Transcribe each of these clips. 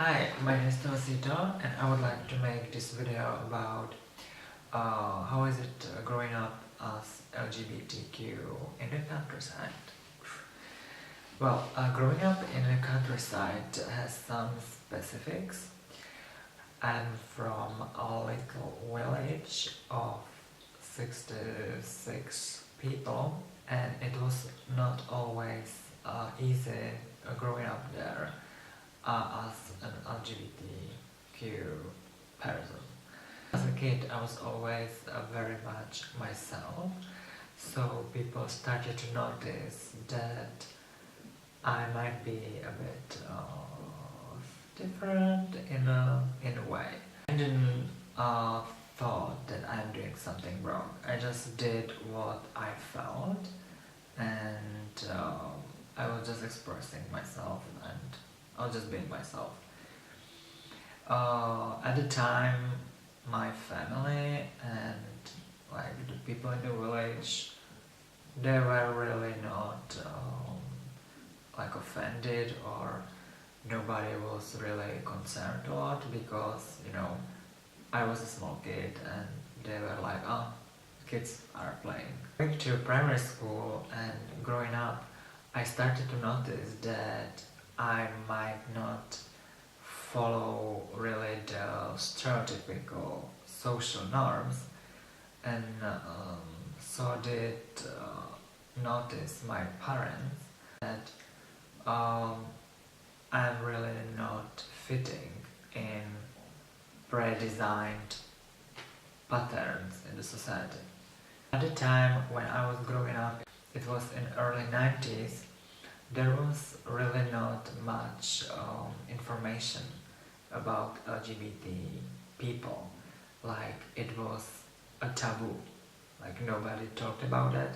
Hi, my name is Tosito and I would like to make this video about how is it growing up as LGBTQ in the countryside. Well, growing up in the countryside has some specifics. I'm from a little village of 66 people and it was not always easy growing up there as an LGBTQ person. As a kid, I was always very much myself, so people started to notice that I might be a bit different in a way. I didn't thought that I'm doing something wrong. I just did what I felt, and I was just expressing myself, and I was just being myself. At the time, my family and like the people in the village, they were really not like offended, or nobody was really concerned a lot because I was a small kid and they were like, oh, kids are playing. Going to primary school and growing up, I started to notice that I might not follow really the stereotypical social norms, and so did notice my parents that I'm really not fitting in pre-designed patterns in the society. At the time when I was growing up, it was in early 90s, there was really not much information about LGBT people. Like, it was a taboo. Like, nobody talked about it.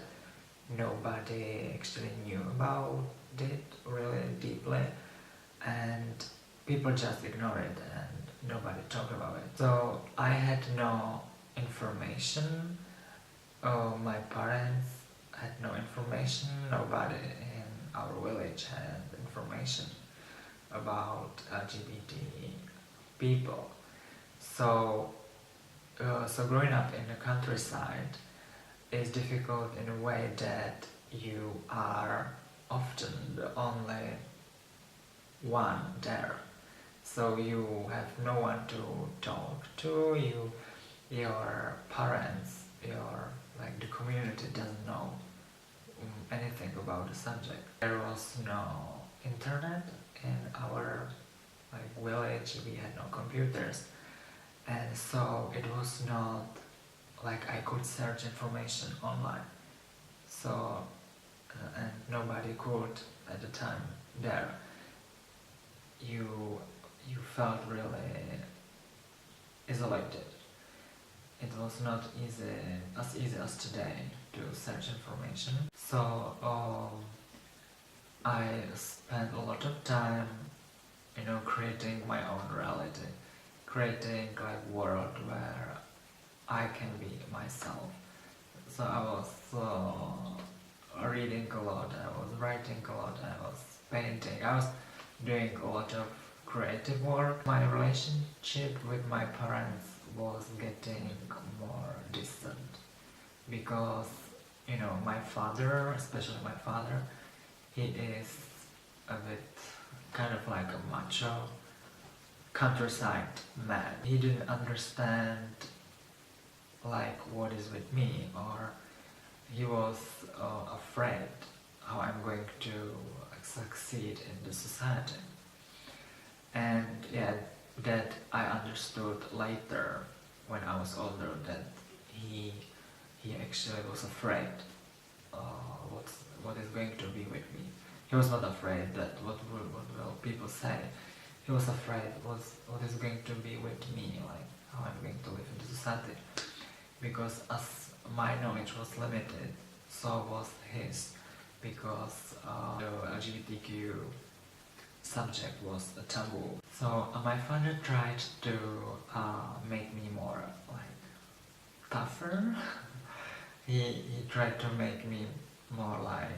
Nobody actually knew about it really deeply. And people just ignored it and nobody talked about it. So I had no information. My parents had no information. Nobody in our village had information about LGBT people. So growing up in the countryside is difficult in a way that you are often the only one there. So you have no one to talk to. Your parents, the community doesn't know anything about the subject. There was no internet in our village. We had no computers, and so it was not like I could search information online. So and nobody could at the time there. You felt really isolated. It was not easy as today to search information. So I spent a lot of time, creating my own reality, creating like world where I can be myself. So I was reading a lot, I was writing a lot, I was painting, I was doing a lot of creative work. My relationship with my parents was getting more distant because my father, especially my father, he is a bit kind of like a macho countryside man. He didn't understand like what is with me, or he was afraid how I'm going to succeed in the society. And yeah, that I understood later when I was older, that he actually was afraid what is going to be with me. He was not afraid that what will people say. He was afraid what is going to be with me, like how I'm going to live in the society. Because as my knowledge was limited, so was his, because the LGBTQ subject was a taboo. So my father tried to make me more like tougher. he tried to make me more like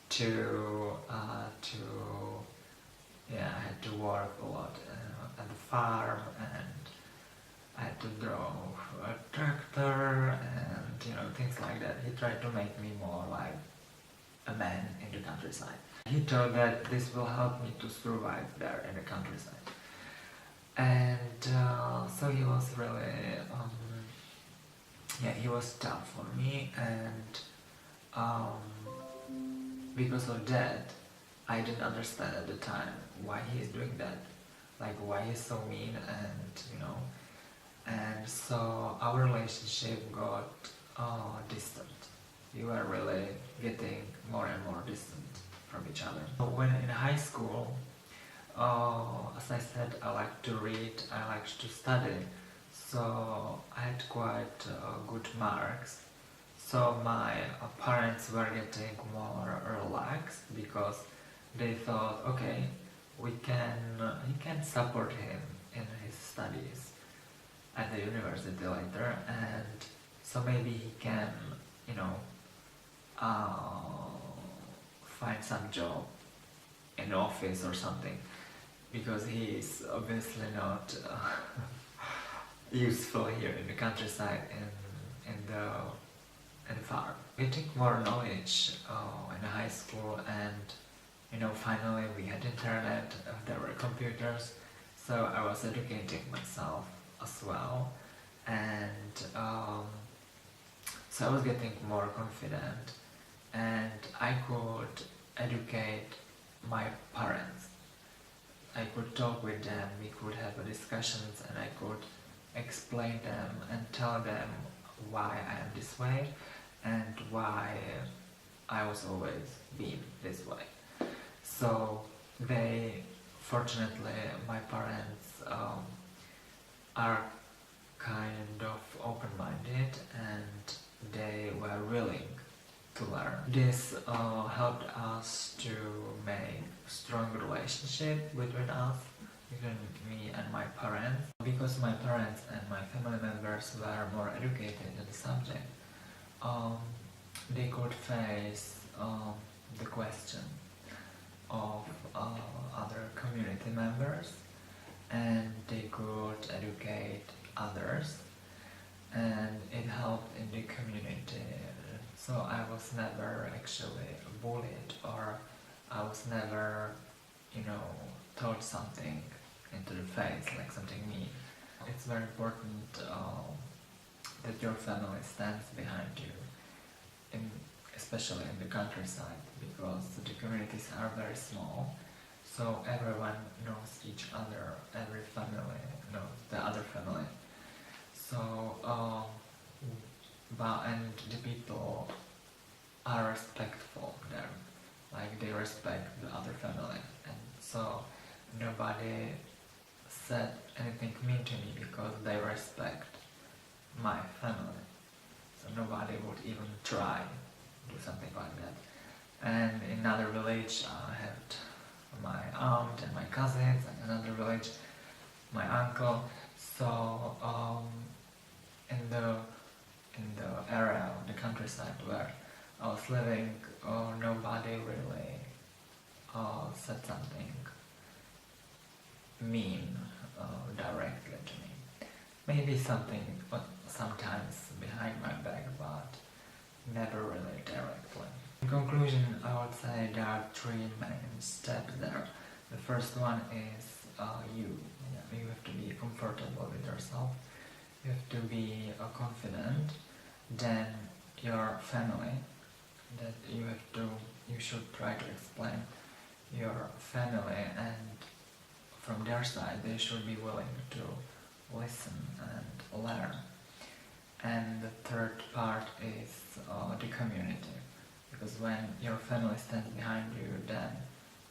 to work a lot at the farm, and I had to draw a tractor and things like that. He tried to make me more like a man in the countryside. He thought that this will help me to survive there in the countryside. And so he was really, he was tough for me, and because of that, I didn't understand at the time why he is doing that, like why he's so mean, and so our relationship got distant. We were really getting more and more distant from each other. When in high school, as I said, I like to read, I like to study, so I had quite good marks. So my parents were getting more relaxed because they thought, okay, we can support him in his studies at the university later, and so maybe he can, find some job in the office or something, because he is obviously not useful here in the countryside in the farm. Getting more knowledge in high school, and finally we had internet, there were computers, so I was educating myself as well, and so I was getting more confident, and I could educate my parents. I could talk with them, we could have discussions, and I could explain them and tell them why I am this way and why I was always been this way. So fortunately, my parents are kind of open-minded, and they were willing to learn. This helped us to make a strong relationship between us, between me and my parents. Because my parents and my family members were more educated in the subject, they could face the question of other community members, and they could educate others, and it helped in the community. So I was never actually bullied, or I was never, told something into the face, like something mean. It's very important that your family stands behind you, especially in the countryside, because the communities are very small, so everyone knows each other, every family knows the other family. So, and the people are respectful there, like they respect the other family, and so nobody said anything mean to me because they respect my family. So nobody would even try to do something like that. And in another village I had my aunt and my cousins, and another village my uncle. So in the area of the countryside where I was living, nobody really said something mean directly to me. Maybe something, but sometimes behind my back, but never really directly. In conclusion, I would say there are three main steps there. The first one is you. You have to be comfortable with yourself. You have to be confident. Then your family, that you should try to explain your family, and from their side they should be willing to listen and learn. And the third part is the community, because when your family stands behind you, then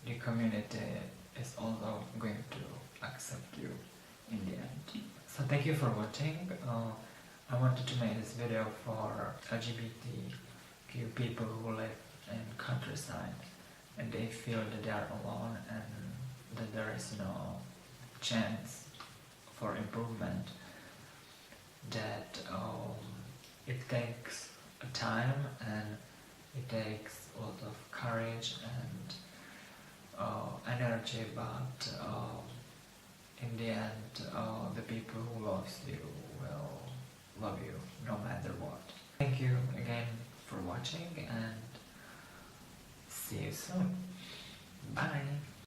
the community is also going to accept you in the end. So thank you for watching. I wanted to make this video for LGBTQ people who live in countryside and they feel that they are alone and that there is no chance for improvement, that it takes time and it takes a lot of courage and energy, but in the end, the people who loves you will love you no matter what. Thank you again for watching and see you soon. Bye.